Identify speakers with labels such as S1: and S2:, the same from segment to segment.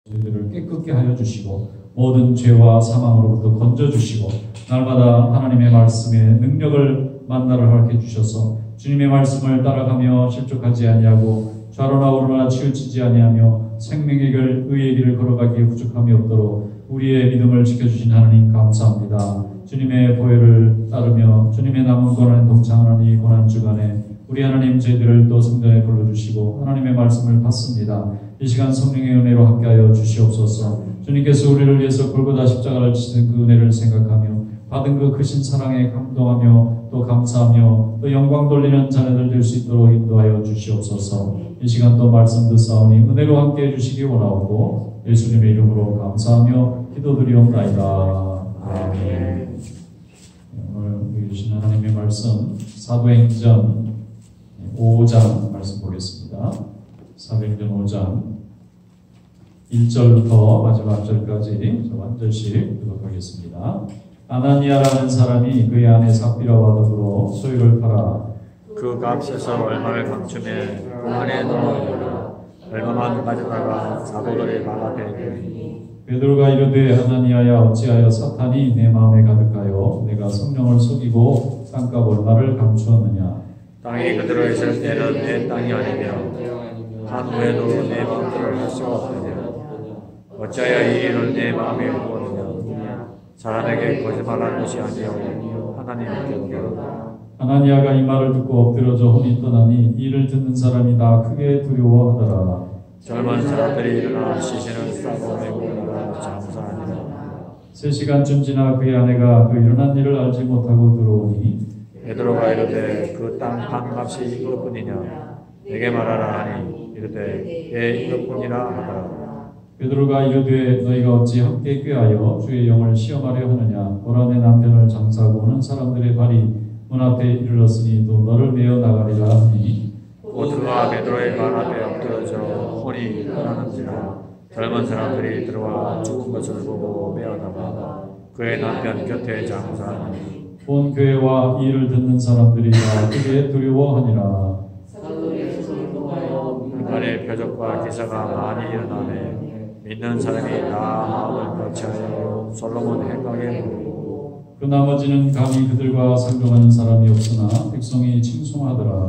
S1: 저희들을 깨끗게 하여 주시고 모든 죄와 사망으로부터 건져주시고 날마다 하나님의 말씀의 능력을 만나를 허락해 주셔서 주님의 말씀을 따라가며 실족하지 아니하고 좌로나 우로나 치우치지 아니하며 생명의 길 의의 길을 걸어가기에 부족함이 없도록 우리의 믿음을 지켜주신 하나님 감사합니다. 주님의 보혈을 따르며 주님의 남은 고난에 동참하는 이 고난 주간에 우리 하나님 저희들을 또 성전에 불러주시고 하나님의 말씀을 받습니다. 이 시간 성령의 은혜로 함께하여 주시옵소서. 주님께서 우리를 위해서 골고다 십자가를 지신 그 은혜를 생각하며 받은 그 크신 사랑에 감동하며 또 감사하며 또 영광 돌리는 자녀들 될 수 있도록 인도하여 주시옵소서. 이 시간 또 말씀 듣사오니 은혜로 함께해 주시기 원하옵고 예수님의 이름으로 감사하며 기도드리옵나이다. 아멘. 오늘 우리 주신 하나님의 말씀 사도행전 5장 말씀 보겠습니다. 사도행전 5장 1절부터 마지막 절까지 한 절씩 읽어보겠습니다. 아나니아라는 사람이 그의 아내 삽비라와 더불어 소유를 팔아
S2: 그 값에서 얼마를 감추매 그 안에 넣어 얼마만 가져다가 사도들의 발 앞에 두니
S1: 베드로가 이르되 아나니아야 어찌하여 사탄이 내 마음에 가득하여 내가 성령을 속이고 땅값 얼마를 감추었느냐.
S2: 땅이 그대로 있을 때는 내 땅이 아니며 한 후에도 내 마음대로 할 수가 없느냐. 어찌하여 이 일을 내 마음에 두었느냐. 사람에게 거짓말하는 것이 아니요 하나님께로다.
S1: 아나니아가 이 말을 듣고 엎드려져 혼이 떠나니 이를 듣는 사람이 다 크게 두려워하더라.
S2: 젊은 사람들이 일어나 시신을 싸고 메고 나가 장사하니라.
S1: 3시간쯤 지나 그의 아내가 그 일어난 일을 알지 못하고 들어오니
S2: 베드로가 이르되 그 땅 판값이 이것뿐이냐. 내게 말하라 하니 이르되 예 이것뿐이라 하더라.
S1: 베드로가 이르되 너희가 어찌 함께 꾀하여 주의 영을 시험하려 하느냐. 보라 내 남편을 장사하고 오는 사람들의 발이 문 앞에 이르렀으니 또 너를 메어 나가리라 하니
S2: 곧 그가 베드로의 발 앞에 엎드러져 혼이 떠나는지라. 젊은 사람들이 들어와 죽은 것을 보고 메어다가 그의 남편 곁에 장사하니
S1: 온 교회와 이 일을 듣는 사람들이 다 크게 두려워하니라.
S2: 인간의 표적과 기사가 많이 일어나매 믿는 사람이 다 마음을 거치하여 솔로몬 행각에 모이고
S1: 그 나머지는 감히 그들과 상종하는 사람이 없으나 백성이 칭송하더라.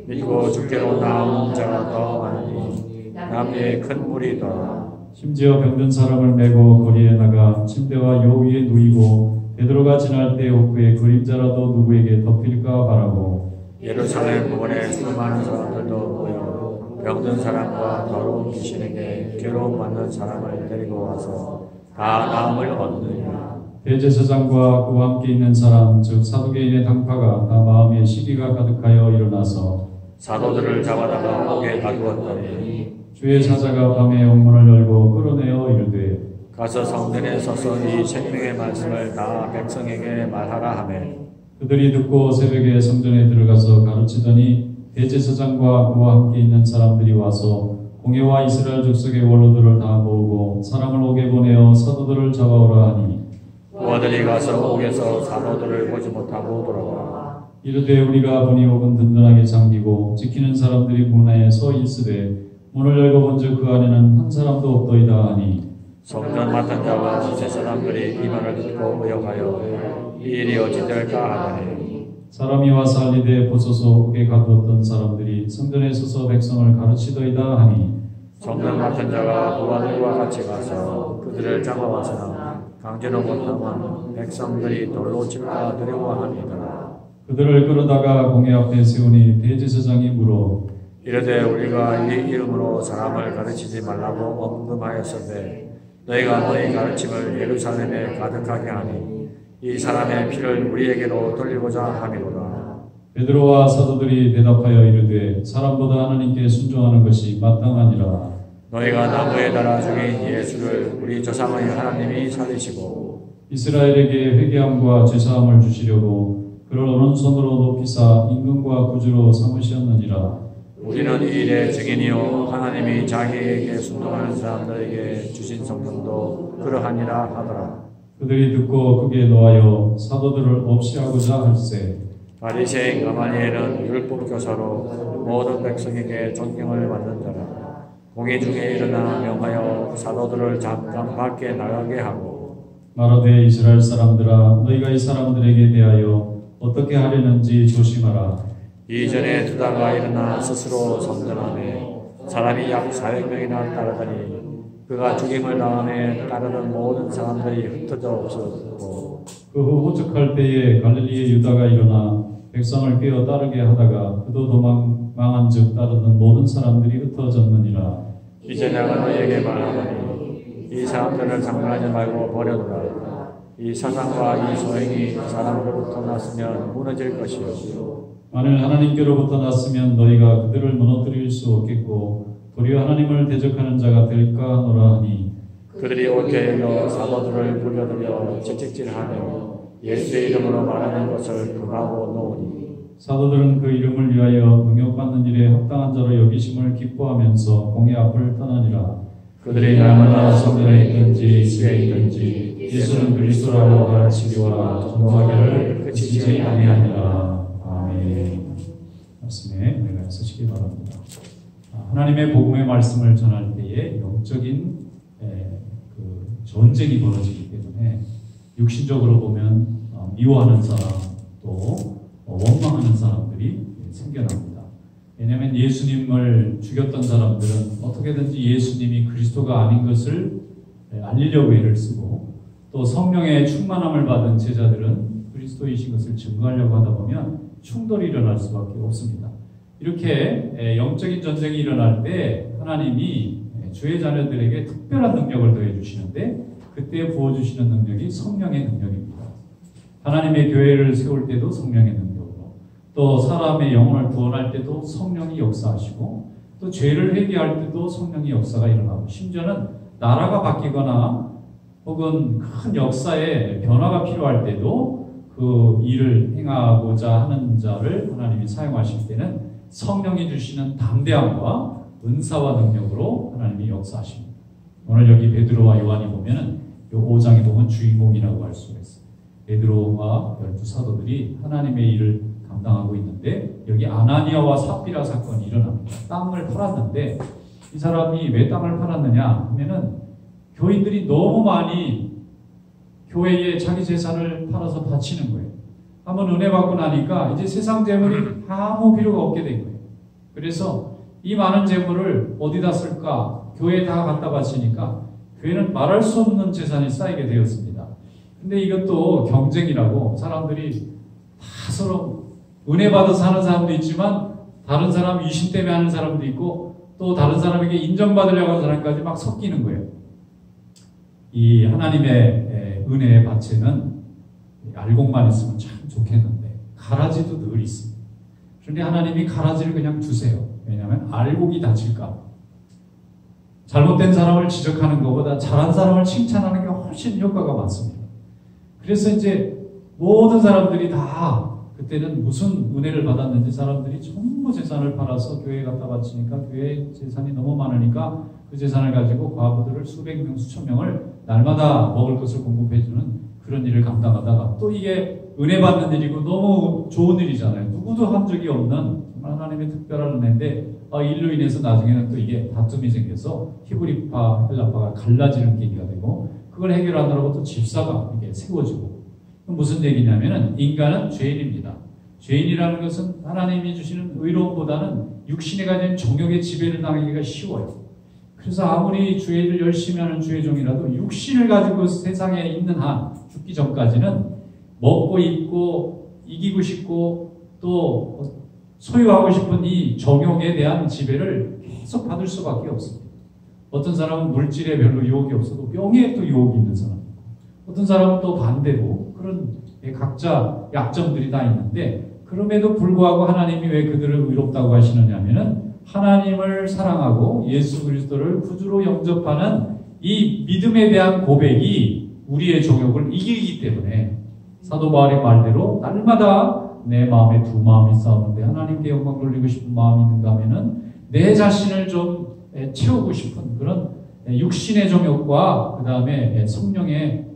S2: 믿고 주께로 나온 자가 더 많으니 남녀의 큰 무리더라.
S1: 심지어 병든 사람을 메고 거리에 나가 침대와 요 위에 누이고 베드로가 지날 때 옥구의 그림자라도 누구에게 덮일까 바라고
S2: 예루살렘 부근에 수많은 사람들도 모여 병든 사람과 더러운 귀신에게 괴로움 받는 사람을 데리고 와서 다 나음을 얻느니라.
S1: 대제사장과 그와 함께 있는 사람 즉 사두개인의 당파가 다 마음에 시기가 가득하여 일어나서
S2: 사도들을 잡아다가 옥에 가두었더니
S1: 주의 사자가 밤에 옥문을 열고 끌어내어 이르되
S2: 가서 성전에 서서 이 생명의 말씀을 다 백성에게 말하라 하매
S1: 그들이 듣고 새벽에 성전에 들어가서 가르치더니 대제사장과 그와 함께 있는 사람들이 와서 공회와 이스라엘 족속의 원로들을 다 모으고 사람을 옥에 보내어 사도들을 잡아오라 하니
S2: 부하들이 가서 옥에서 사도들을 보지 못하고 돌아와
S1: 이르되 우리가 보니 옥은 든든하게 잠기고 지키는 사람들이 문에 서 있으되 문을 열고 본즉 그 안에는 한 사람도 없더이다 하니
S2: 성전 맡은 자와 세 사람들이 이 말을 듣고 의혹하여 이 일이 어찌 될까 하더니
S1: 사람이 와서 알리되 보소서 옥에 가두었던 사람들이 성전에 서서 백성을 가르치더이다 하니
S2: 성전 맡은 자가 부하들과 같이 가서 그들을 잡아와서는 강제로 못하면 백성들이 돌로 칠까 두려워하니더라.
S1: 그들을 끌어다가 공회 앞에 세우니 대제사장이 물어
S2: 이르되 우리가 이 이름으로 사람을 가르치지 말라고 엄금하였으되 너희가 너희 가르침을 예루살렘에 가득하게 하니 이 사람의 피를 우리에게로 돌리고자 함이로라.
S1: 베드로와 사도들이 대답하여 이르되 사람보다 하나님께 순종하는 것이 마땅하니라.
S2: 너희가 나무에 달아 죽인 예수를 우리 조상의 하나님이 살리시고
S1: 이스라엘에게 회개함과 죄사함을 주시려고 그를 오른손으로 높이사 임금과 구주로 삼으셨느니라.
S2: 우리는 이 일의 증인이요 하나님이 자기에게 순종하는 사람들에게 주신 성령도 그러하니라 하더라.
S1: 그들이 듣고 크게 노하여 사도들을 없이 하고자 할세.
S2: 바리새인 가말리엘은 율법 교사로 모든 백성에게 존경을 받는 자라. 공회 중에 일어나 명하여 사도들을 잠깐 밖에 나가게 하고
S1: 말하되 이스라엘 사람들아 너희가 이 사람들에게 대하여 어떻게 하려는지 조심하라.
S2: 이전에 두다가 일어나 스스로 선전하매 사람이 약 400명이나 따르더니 그가 죽임을 당함에 따르는 모든 사람들이 흩어져 없어졌고
S1: 그 후 호적할 때에 갈릴리의 유다가 일어나 백성을 깨어 따르게 하다가 그도 도망한 즉 따르는 모든 사람들이 흩어졌느니라.
S2: 이제 내가 너희에게 말하노니 이 사람들을 장난하지 말고 버려두라. 이 사상과 이 소행이 사람으로부터 났으면 무너질 것이요
S1: 만일 하나님께로부터 났으면 너희가 그들을 무너뜨릴 수 없겠고 도리어 하나님을 대적하는 자가 될까 하노라 하니
S2: 그들이 옳게 여겨 사도들을 불러들여 채찍질하며 예수의 이름으로 말하는 것을 금하고 놓으니
S1: 사도들은 그 이름을 위하여 능력받는 일에 합당한 자로 여기심을 기뻐하면서 공회 앞을 떠나니라.
S2: 그들이
S1: 날마다 성전에 있든지 집에 있든지 예수는 그리스도라고 가르치기와 전도하기를 그치지 아니하니라. 아멘. 말씀에 우리가 쓰시기 바랍니다. 하나님의 복음의 말씀을 전할 때에 영적인 그 전쟁이 벌어지기 때문에 육신적으로 보면 미워하는 사람 또 원망하는 사람들이 생겨납니다. 왜냐하면 예수님을 죽였던 사람들은 어떻게든지 예수님이 그리스도가 아닌 것을 알리려고 애를 쓰고 또 성령의 충만함을 받은 제자들은 그리스도이신 것을 증거하려고 하다 보면 충돌이 일어날 수밖에 없습니다. 이렇게 영적인 전쟁이 일어날 때 하나님이 주의 자녀들에게 특별한 능력을 더해 주시는데 그때 부어주시는 능력이 성령의 능력입니다. 하나님의 교회를 세울 때도 성령의 능력으로 또 사람의 영혼을 구원할 때도 성령이 역사하시고 또 죄를 회개할 때도 성령의 역사가 일어나고 심지어는 나라가 바뀌거나 혹은 큰 역사의 변화가 필요할 때도 그 일을 행하고자 하는 자를 하나님이 사용하실 때는 성령이 주시는 담대함과 은사와 능력으로 하나님이 역사하십니다. 오늘 여기 베드로와 요한이 보면은 이 5장에 보면 주인공이라고 할 수가 있어요. 베드로와 12사도들이 하나님의 일을 감당하고 있는데 여기 아나니아와 삽비라 사건이 일어납니다. 땅을 팔았는데 이 사람이 왜 땅을 팔았느냐 하면은 교인들이 너무 많이 교회에 자기 재산을 팔아서 바치는 거예요. 한번 은혜 받고 나니까 이제 세상 재물이 아무 필요가 없게 된 거예요. 그래서 이 많은 재물을 어디다 쓸까? 교회에 다 갖다 바치니까 교회는 말할 수 없는 재산이 쌓이게 되었습니다. 근데 이것도 경쟁이라고 사람들이 다 서로 은혜 받아서 하는 사람도 있지만 다른 사람 유신 때문에 하는 사람도 있고 또 다른 사람에게 인정받으려고 하는 사람까지 막 섞이는 거예요. 이 하나님의 은혜의 밭에는 알곡만 있으면 참 좋겠는데 가라지도 늘 있습니다. 그런데 하나님이 가라지를 그냥 두세요. 왜냐하면 알곡이 다칠까. 잘못된 사람을 지적하는 것보다 잘한 사람을 칭찬하는 게 훨씬 효과가 많습니다. 그래서 이제 모든 사람들이 다 그때는 무슨 은혜를 받았는지 사람들이 전부 재산을 팔아서 교회에 갖다 바치니까 교회 재산이 너무 많으니까 그 재산을 가지고 과부들을 수백 명, 수천 명을 날마다 먹을 것을 공급해주는 그런 일을 감당하다가 또 이게 은혜 받는 일이고 너무 좋은 일이잖아요. 누구도 한 적이 없는 정말 하나님의 특별한 은혜인데 일로 인해서 나중에는 또 이게 다툼이 생겨서 히브리파, 헬라파가 갈라지는 계기가 되고 그걸 해결하느라고 또 집사가 이게 세워지고 무슨 얘기냐면은 인간은 죄인입니다. 죄인이라는 것은 하나님이 주시는 의로움보다는 육신에 가진 정욕의 지배를 당하기가 쉬워요. 그래서 아무리 주의 일을 열심히 하는 주의 종이라도 육신을 가지고 세상에 있는 한 죽기 전까지는 먹고 입고 이기고 싶고 또 소유하고 싶은 이 정욕에 대한 지배를 계속 받을 수밖에 없습니다. 어떤 사람은 물질에 별로 유혹이 없어도 명예에 또 유혹이 있는 사람 있고 어떤 사람은 또 반대로 그런 각자 약점들이 다 있는데 그럼에도 불구하고 하나님이 왜 그들을 의롭다고 하시느냐 하면은 하나님을 사랑하고 예수 그리스도를 구주로 영접하는 이 믿음에 대한 고백이 우리의 정욕을 이기기 때문에 사도 바울의 말대로 날마다 내 마음에 두 마음이 싸우는데 하나님께 영광 돌리고 싶은 마음이 있는가 하면은 내 자신을 좀 채우고 싶은 그런 육신의 정욕과 그 다음에 성령의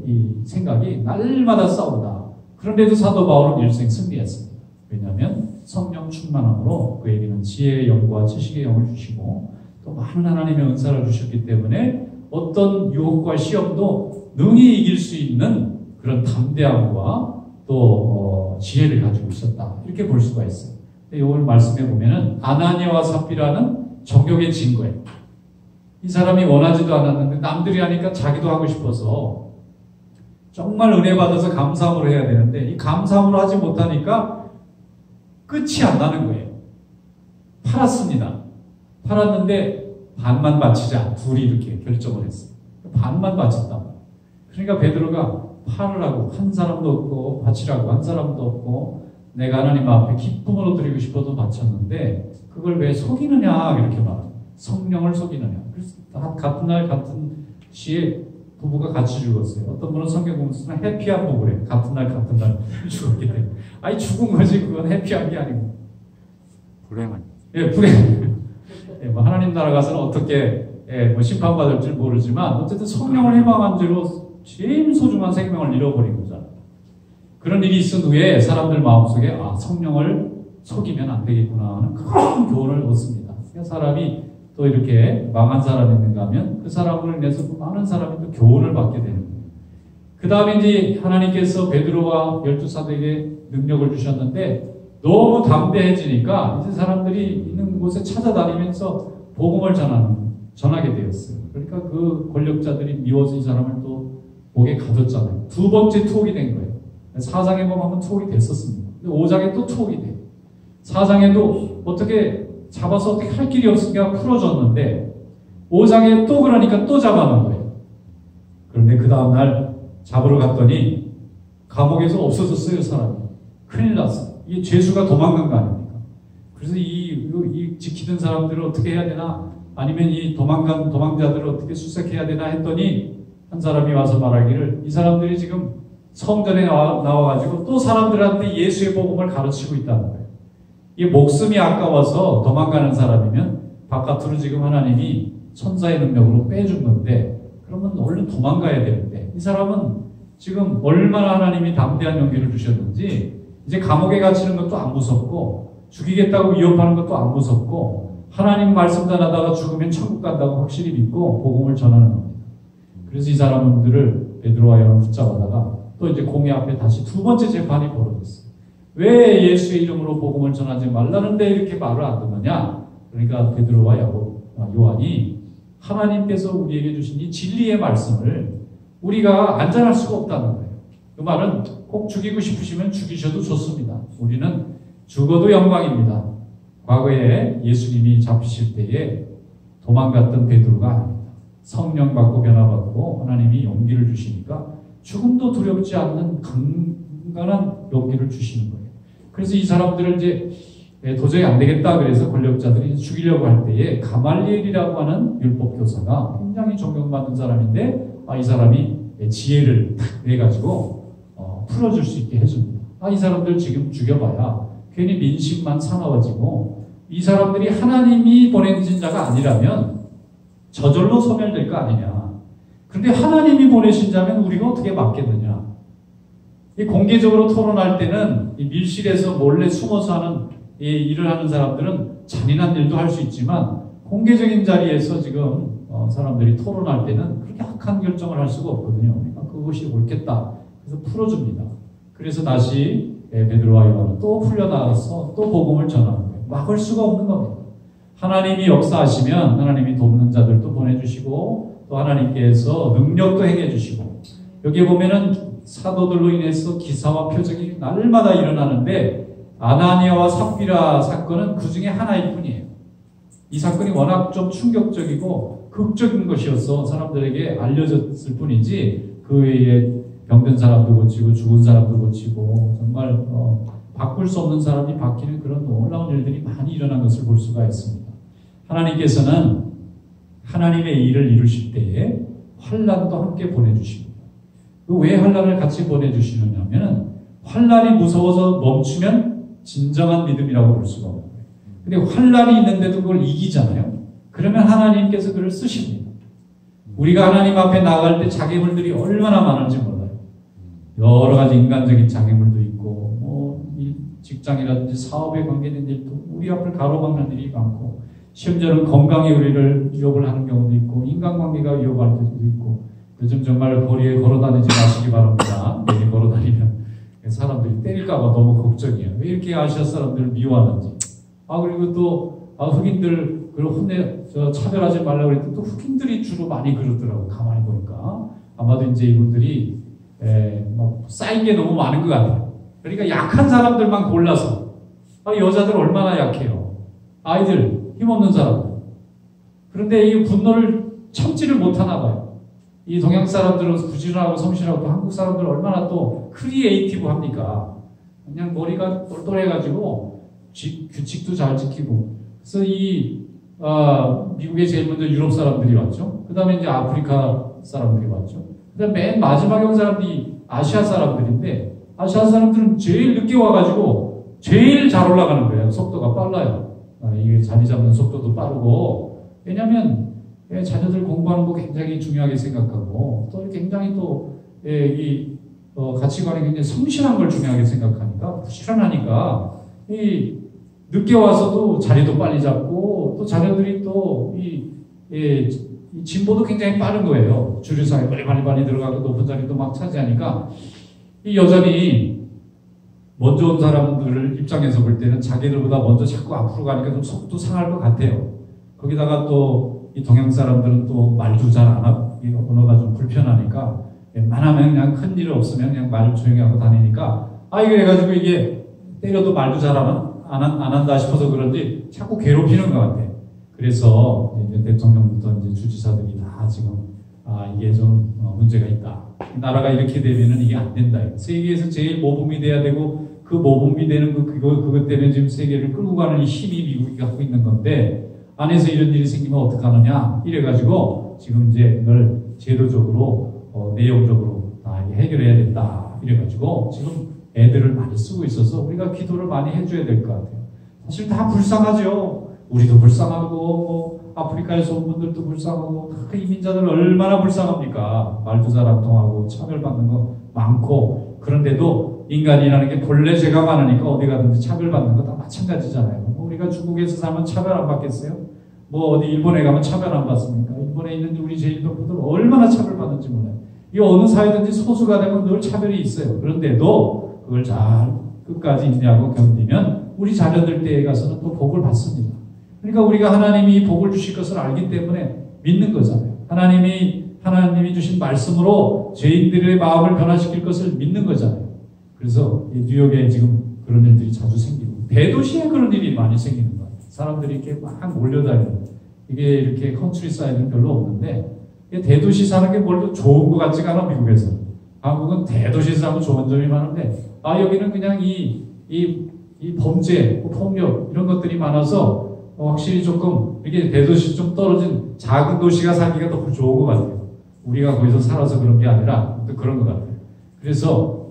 S1: 이 생각이 날마다 싸운다. 그런데도 사도 바울은 일생 승리했습니다. 왜냐하면 성령 충만함으로 그에게는 지혜의 영과 지식의 영을 주시고 또 많은 하나님의 은사를 주셨기 때문에 어떤 유혹과 시험도 능히 이길 수 있는 그런 담대함과 또 지혜를 가지고 있었다. 이렇게 볼 수가 있어요. 오늘 말씀해 보면은 아나니아와 삽비라는 정욕의 증거예요. 이 사람이 원하지도 않았는데 남들이 하니까 자기도 하고 싶어서 정말 은혜 받아서 감사함으로 해야 되는데 이 감사함으로 하지 못하니까 끝이 안 나는 거예요. 팔았습니다. 팔았는데 반만 바치자. 둘이 이렇게 결정을 했어요. 반만 바쳤다. 그러니까 베드로가 팔으라고 한 사람도 없고 바치라고 한 사람도 없고 내가 하나님 앞에 기쁨으로 드리고 싶어도 바쳤는데 그걸 왜 속이느냐 이렇게 말합니다. 성령을 속이느냐. 그래서 같은 날 같은 시에 부부가 같이 죽었어요. 어떤 분은 성경 보면 해피한 부부래. 같은 날 죽었기 때문에. 아니 죽은 거지 그건 해피한 게 아니고.
S2: 불행한.
S1: 예, 불행. 예, 뭐 하나님 나라 가서는 어떻게 뭐 심판받을지 모르지만 어쨌든 성령을 해방한 죄로 제일 소중한 생명을 잃어버린 거잖아요. 그런 일이 있은 후에 사람들 마음속에 성령을 속이면 안 되겠구나 하는 큰 교훈을 얻습니다. 그러니까 사람이 또 이렇게 망한 사람이 있는가 하면 그 사람을 인해서 많은 사람이 또 교훈을 받게 되는 거예요. 그 다음에 이제 하나님께서 베드로와 12사도에게 능력을 주셨는데 너무 담대해지니까 이제 사람들이 있는 곳에 찾아다니면서 복음을 전하게 되었어요. 그러니까 그 권력자들이 미워서 이 사람을 또 목에 가뒀잖아요. 두 번째 투옥이 된 거예요. 4장에 보면 투옥이 됐었습니다. 근데 5장에 또 투옥이 돼요. 4장에도 어떻게 잡아서 어떻게 할 길이 없으니까 풀어줬는데 5장에 또 그러니까 또 잡아놓은 거예요. 그런데 그 다음날 잡으러 갔더니 감옥에서 없어졌어요. 사람이. 큰일 났어요. 이게 죄수가 도망간 거 아닙니까? 그래서 이 지키던 사람들을 어떻게 해야 되나 아니면 이 도망간 도망자들을 어떻게 수색해야 되나 했더니 한 사람이 와서 말하기를 이 사람들이 지금 성전에 나와가지고 또 사람들한테 예수의 복음을 가르치고 있다는 거예요. 이 목숨이 아까워서 도망가는 사람이면 바깥으로 지금 하나님이 천사의 능력으로 빼준 건데 그러면 얼른 도망가야 되는데 이 사람은 지금 얼마나 하나님이 담대한 용기를 주셨는지 이제 감옥에 갇히는 것도 안 무섭고 죽이겠다고 위협하는 것도 안 무섭고 하나님 말씀 전하다가 죽으면 천국 간다고 확실히 믿고 복음을 전하는 겁니다. 그래서 이 사람들을 베드로와 요한을 붙잡아다가 또 이제 공회 앞에 다시 두 번째 재판이 벌어졌어요. 왜 예수의 이름으로 복음을 전하지 말라는데 이렇게 말을 안 듣느냐? 그러니까 베드로와 요한이 하나님께서 우리에게 주신 이 진리의 말씀을 우리가 안전할 수가 없다는 거예요. 그 말은 꼭 죽이고 싶으시면 죽이셔도 좋습니다. 우리는 죽어도 영광입니다. 과거에 예수님이 잡히실 때에 도망갔던 베드로가 아닙니다. 성령 받고 변화받고 하나님이 용기를 주시니까 죽음도 두렵지 않는 강건한 용기를 주시는 거예요. 그래서 이 사람들을 이제 도저히 안 되겠다 그래서 권력자들이 죽이려고 할 때에 가말리엘이라고 하는 율법 교사가 굉장히 존경받는 사람인데 이 사람이 지혜를 내가지고 풀어줄 수 있게 해줍니다. 이 사람들 지금 죽여봐야 괜히 민심만 사나워지고 이 사람들이 하나님이 보내신 자가 아니라면 저절로 소멸될 거 아니냐. 그런데 하나님이 보내신 자면 우리가 어떻게 막겠느냐. 이 공개적으로 토론할 때는 이 밀실에서 몰래 숨어서 하는 이 일을 하는 사람들은 잔인한 일도 할 수 있지만 공개적인 자리에서 지금 사람들이 토론할 때는 그렇게 악한 결정을 할 수가 없거든요. 그러니까 그것이 옳겠다. 그래서 풀어줍니다. 그래서 다시 베드로와 요한은 또 풀려나가서 또 복음을 전하는 거예요. 막을 수가 없는 겁니다. 하나님이 역사하시면 하나님이 돕는 자들도 보내주시고 또 하나님께서 능력도 행해주시고 여기 보면은 사도들로 인해서 기사와 표적이 날마다 일어나는데 아나니아와 삽비라 사건은 그 중에 하나일 뿐이에요. 이 사건이 워낙 좀 충격적이고 극적인 것이어서 사람들에게 알려졌을 뿐이지 그 외에 병든 사람도 고치고 죽은 사람도 고치고 정말 바꿀 수 없는 사람이 바뀌는 그런 놀라운 일들이 많이 일어난 것을 볼 수가 있습니다. 하나님께서는 하나님의 일을 이루실 때에 환난도 함께 보내주십니다. 왜 환난을 같이 보내주시느냐면 환난이 무서워서 멈추면 진정한 믿음이라고 볼 수가 없는 거예요. 근데 환난이 있는데도 그걸 이기잖아요. 그러면 하나님께서 그를 쓰십니다. 우리가 하나님 앞에 나갈 때 장애물들이 얼마나 많은지 몰라요. 여러 가지 인간적인 장애물도 있고 직장이라든지 사업에 관계된 일도 우리 앞을 가로막는 일이 많고 심지어는 건강이 우리를 위협을 하는 경우도 있고 인간관계가 위협할 때도 있고 요즘 정말 거리에 걸어다니지 마시기 바랍니다. 내일 걸어다니면 사람들이 때릴까봐 너무 걱정이에요. 왜 이렇게 아시아 사람들을 미워하는지. 그리고 또 흑인들 차별하지 말라고 그랬더니 또 흑인들이 주로 많이 그러더라고요. 가만히 보니까. 아마도 이제 이분들이 쌓인 게 너무 많은 것 같아요. 그러니까 약한 사람들만 골라서 여자들 얼마나 약해요. 아이들, 힘없는 사람들. 그런데 이 분노를 참지를 못하나 봐요. 이 동양 사람들은 부지런하고 성실하고 또 한국 사람들은 얼마나 또 크리에이티브 합니까? 그냥 머리가 똘똘해가지고 규칙도 잘 지키고. 그래서 미국에 제일 먼저 유럽 사람들이 왔죠. 그 다음에 이제 아프리카 사람들이 왔죠. 그 다음에 맨 마지막에 온 사람들이 아시아 사람들인데 아시아 사람들은 제일 늦게 와가지고 제일 잘 올라가는 거예요. 속도가 빨라요. 이게 자리 잡는 속도도 빠르고. 왜냐면 자녀들 공부하는 거 굉장히 중요하게 생각하고 또 굉장히 또 가치관이 굉장히 성실한 걸 중요하게 생각하니까 부지런하니까 늦게 와서도 자리도 빨리 잡고 또 자녀들이 또 진보도 굉장히 빠른 거예요. 주류사에 빨리 들어가고 높은 자리도 막 차지하니까 여전히 먼저 온 사람들 입장에서 볼 때는 자기들보다 먼저 자꾸 앞으로 가니까 좀 속도 상할 것 같아요. 거기다가 또 이 동양 사람들은 또 말도 잘 안 하고 언어가 좀 불편하니까 웬만하면 그냥 큰 일 없으면 그냥 말을 조용히 하고 다니니까 그래가지고 이게 때려도 말도 잘 안 한다 싶어서 그런지 자꾸 괴롭히는 것 같아요. 그래서 이제 대통령부터 이제 주지사들이 다 지금 이게 좀 문제가 있다. 나라가 이렇게 되면은 이게 안 된다. 세계에서 제일 모범이 돼야 되고 그 모범이 되는 그것 때문에 지금 세계를 끌고 가는 힘이 미국이 갖고 있는 건데 안에서 이런 일이 생기면 어떡하느냐 이래가지고 지금 이제 이걸 제도적으로 내용적으로 다 해결해야 된다 이래가지고 지금 애들을 많이 쓰고 있어서 우리가 기도를 많이 해줘야 될 것 같아요. 사실 다 불쌍하죠. 우리도 불쌍하고 아프리카에서 온 분들도 불쌍하고 그 이민자들 얼마나 불쌍합니까? 말도 잘 안 통하고 차별받는 거 많고 그런데도 인간이라는 게 본래 죄가 많으니까 어디 가든지 차별받는 거 다 마찬가지잖아요. 우리가 중국에서 살면 차별 안 받겠어요? 어디 일본에 가면 차별 안 받습니까? 일본에 있는 우리 제일동포들 얼마나 차별받는지 몰라요. 이 어느 사회든지 소수가 되면 늘 차별이 있어요. 그런데도 그걸 잘 끝까지 인내하고 견디면 우리 자녀들 때에 가서는 또 복을 받습니다. 그러니까 우리가 하나님이 복을 주실 것을 알기 때문에 믿는 거잖아요. 하나님이 주신 말씀으로 죄인들의 마음을 변화시킬 것을 믿는 거잖아요. 그래서 뉴욕에 지금 그런 일들이 자주 생기고 대도시에 그런 일이 많이 생기는 거예요. 사람들이 이렇게 막 몰려다니는 이게 이렇게 컨트리 사이드는 별로 없는데 대도시 사는 게 뭘로 좋은 것 같지가 않아 미국에서. 한국은 대도시에서 사면 좋은 점이 많은데 여기는 그냥 이 범죄, 폭력 이런 것들이 많아서 확실히 조금 이게 대도시 좀 떨어진 작은 도시가 살기가 더 좋은 것 같아요. 우리가 거기서 살아서 그런 게 아니라 또 그런 것 같아요. 그래서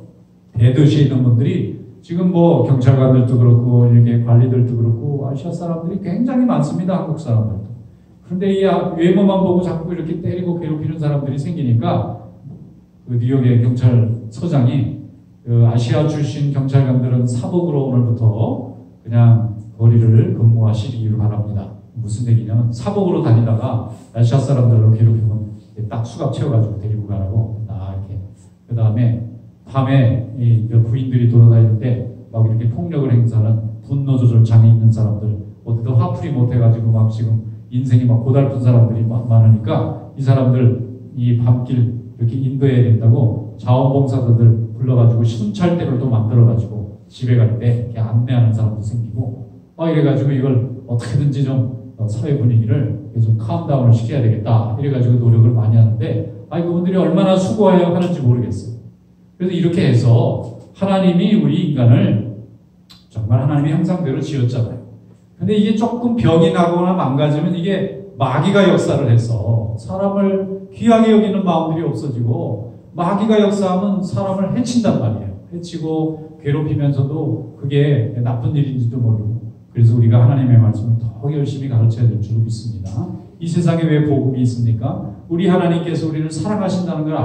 S1: 대도시에 있는 분들이 지금 경찰관들도 그렇고 이렇게 관리들도 그렇고 아시아 사람들이 굉장히 많습니다. 한국 사람들도. 그런데 이 외모만 보고 자꾸 이렇게 때리고 괴롭히는 사람들이 생기니까 그 뉴욕의 경찰서장이 그 아시아 출신 경찰관들은 사복으로 오늘부터 그냥 거리를 근무하시기를 바랍니다. 무슨 얘기냐면 사복으로 다니다가 아시아 사람들로 괴롭히면 딱 수갑 채워가지고 데리고 가라고 이렇게. 그 다음에 밤에 부인들이 돌아다닐 때 막 이렇게 폭력을 행사하는 분노 조절 장애 있는 사람들 어디도 화풀이 못해가지고 막 지금 인생이 막 고달픈 사람들이 많으니까 이 사람들 이 밤길 이렇게 인도해야 된다고 자원봉사자들 불러가지고 순찰대를 또 만들어가지고 집에 갈 때 이렇게 안내하는 사람도 생기고 이래가지고 이걸 어떻게든지 좀 사회 분위기를 좀 카운다운을 시켜야 되겠다 이래가지고 노력을 많이 하는데 그분들이 얼마나 수고해야 하는지 모르겠어요. 그래서 이렇게 해서 하나님이 우리 인간을 정말 하나님의 형상대로 지었잖아요. 근데 이게 조금 병이 나거나 망가지면 이게 마귀가 역사를 해서 사람을 귀하게 여기는 마음들이 없어지고 마귀가 역사하면 사람을 해친단 말이에요. 해치고 괴롭히면서도 그게 나쁜 일인지도 모르고 그래서 우리가 하나님의 말씀을 더 열심히 가르쳐야 될 줄 믿습니다. 이 세상에 왜 복음이 있습니까? 우리 하나님께서 우리를 사랑하신다는 걸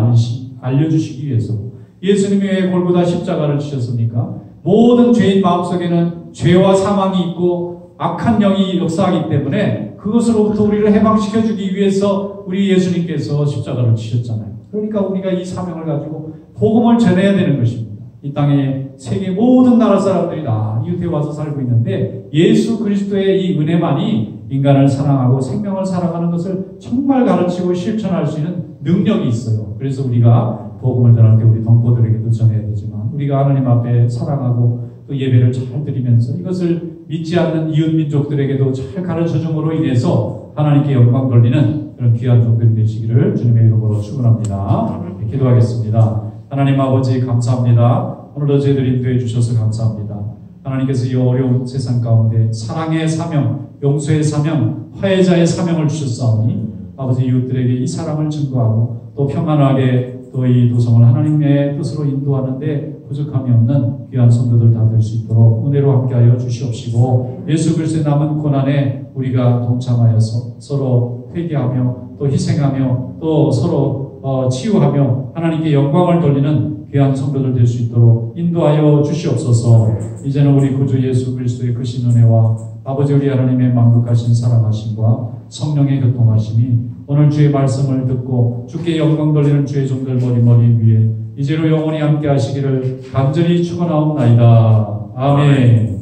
S1: 알려주시기 위해서 예수님이 왜 골고다 십자가를 지셨습니까? 모든 죄인 마음속에는 죄와 사망이 있고 악한 영이 역사하기 때문에 그것으로부터 우리를 해방시켜주기 위해서 우리 예수님께서 십자가를 지셨잖아요. 그러니까 우리가 이 사명을 가지고 복음을 전해야 되는 것입니다. 이 땅에 세계 모든 나라 사람들이 다 이웃에 와서 살고 있는데 예수 그리스도의 이 은혜만이 인간을 사랑하고 생명을 사랑하는 것을 정말 가르치고 실천할 수 있는 능력이 있어요. 그래서 우리가 복음을 전할 때 우리 동포들에게도 전해야 되지만 우리가 하나님 앞에 사랑하고 또 예배를 잘 드리면서 이것을 믿지 않는 이웃 민족들에게도 잘 가르쳐 줌으로 인해서 하나님께 영광 돌리는 그런 귀한 종들이 되시기를 주님의 이름으로 축원합니다. 기도하겠습니다. 하나님 아버지 감사합니다. 오늘도 저희들 인도해 주셔서 감사합니다. 하나님께서 이 어려운 세상 가운데 사랑의 사명, 용서의 사명, 화해자의 사명을 주셨사오니 아버지 이웃들에게 이 사랑을 증거하고 또 평안하게 또 이 도성을 하나님의 뜻으로 인도하는데 부족함이 없는 귀한 성도들 다 될 수 있도록 은혜로 함께하여 주시옵시고 예수 그리스도의 남은 고난에 우리가 동참하여서 서로 회개하며 또 희생하며 또 서로 치유하며 하나님께 영광을 돌리는 귀한 성도들 될 수 있도록 인도하여 주시옵소서. 이제는 우리 구주 예수 그리스도의 크신 은혜와 아버지 우리 하나님의 만국하신 사랑하심과 성령의 교통하심이 오늘 주의 말씀을 듣고 주께 영광 돌리는 주의 종들 머리 위에 이제로 영원히 함께 하시기를 간절히 축원하옵나이다. 아멘.